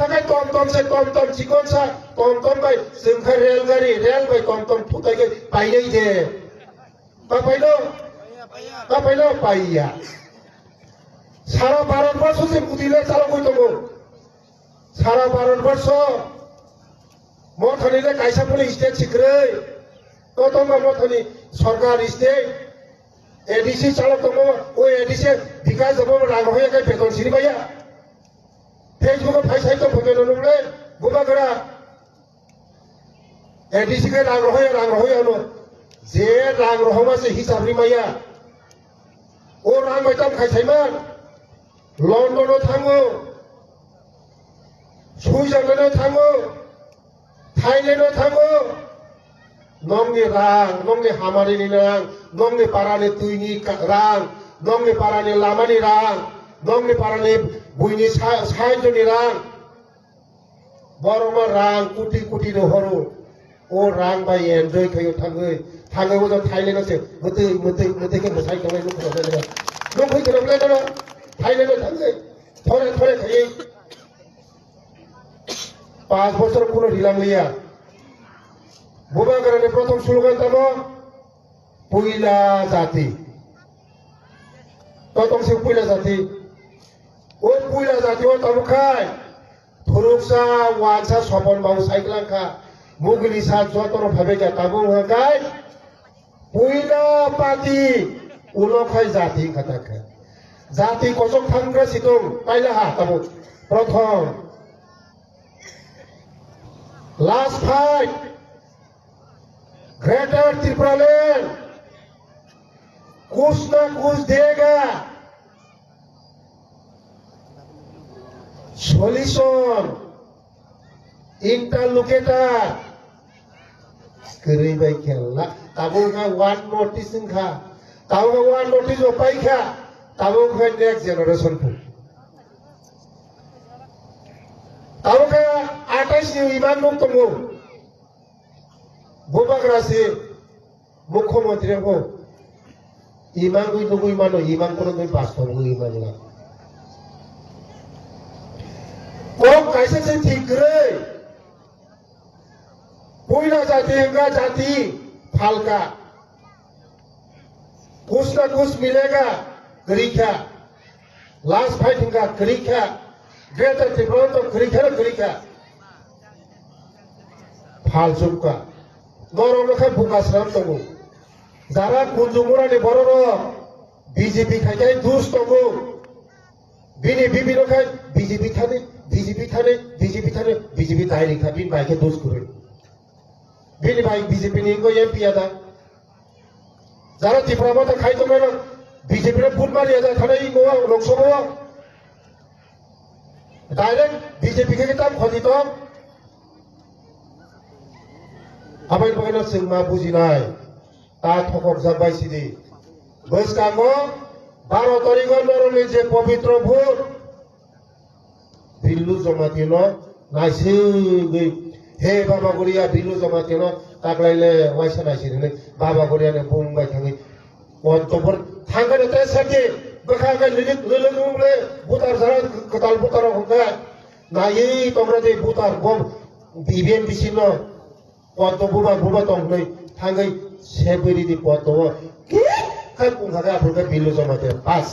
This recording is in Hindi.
थाखाय टम से टम चिकन सा टम बाय जोंखा रेलगारि रेल बाय टम फुटायखै बायनाय दे बापाइलो पाइया सारा भारतवर्ष से मुदिले चालगै दङ सारा भारतवर्ष मथानिले कायसाफोरनि स्टेट सिक्रै ततमा मथानि सरकार स्टेट एडीसी चालक दङ ओ एडीसी बिकास जब रागहयाखै बेतन सिरिबाया फेसबुक फाइसाइ तो फोटो नंले बुबागरा एडीसी के रागहया नो जे रागहमा से हिसाब रिमाया ओ रां बायताम खायसाइमान लन्डन थाङो सुइजारलेन्ड थाङो थाइलेन्ड थाङो नंनि रां नंनि हामारिनि रां नंनि पारानि तुइनि रां नंनि पारानि लामानि रां नंनि पारानि बुइनि साहायजनि रां बरमा रां कोटि कोटि हरो ओ रां बाय एन्जय खायो थाङो ओजों थाइलेन्ड से मोदै के मोसाइ खालाय नो फै गोरबले दङ थाइलेन्ड थाङो थरे खायो 5 বছর কোনো ঢিলাম লইয়া বুবাগরানে প্রথম স্লোগান তামো পয়লা জাতি প্রথম সে পয়লা জাতি ও পয়লা জাতি ও তামখাই থরুকসা ওয়ানসা সপন বাউ সাইক্লাংখা মুগলি সা যতর ভাবে কা তাবু হাকাই পয়লা পাতি উলখাই জাতি খাতাখা জাতি কসক থাংগ্রা সিতং পাইলা হা তাবু প্রথম Last fight, Greater Triplaland, कुछ न कुछ देगा, solution, interlocutor, keribai kela, tabu ka one notice ka, tabu ka one notice opai ka, tabu ka next generation pun. tahu ka atas ni iman nuk temu bubagara se मुख्यमंत्री को iman kui tu kui mano iman kono kui pastor kui iman la kok kaisa se ठीक रे कोइला जाति का जाति फल का कुछ ना कुछ मिलेगा करीखा लास्ट फाइटिंग का करीखा Greater Triplaland तो करीखा फाल चुपका गौरव रखा बुकाश्रम तंगो जारा कुंजुमुरानि बररो बीजेपी खाइजाय दुस तंगो बिनि बिबि रखा बीजेपी थाने बीजेपी ताइरि खा बिन बाइके दुस करे बिनि बाइक बीजेपी नि को एमपी आदा जारा त्रिपुरा तो खाइ तंगो बीजेपी रे फुट मारि आदा थाने इमो लोकसभा डायरेक्ट बीजेपी के किताब खोजी तो आबाय बगना सिंमा बुजिनाय ता थकक जाबाय सिदि बसकांगो 12 तारिख नरमनि जे पवित्र भोट बिल्लु जमातिनो नायसिगै हे बाबा गुरिया बिल्लु जमातिनो ताकलाइले वाइसा नायसिने बाबा गुरिया ने बुंबाय थाङै अन्तपर थांगोन ते साथि बखागा लिलिगुंले बुतार जारा कताल बुतार होगा नायै तंग्रादे बुतार गम बिबेन बिसिनो पद बुबा तंगनै थांगै सेबेरि दि पद के खाय पुंखागा फुलका बिल्लु जमाते पास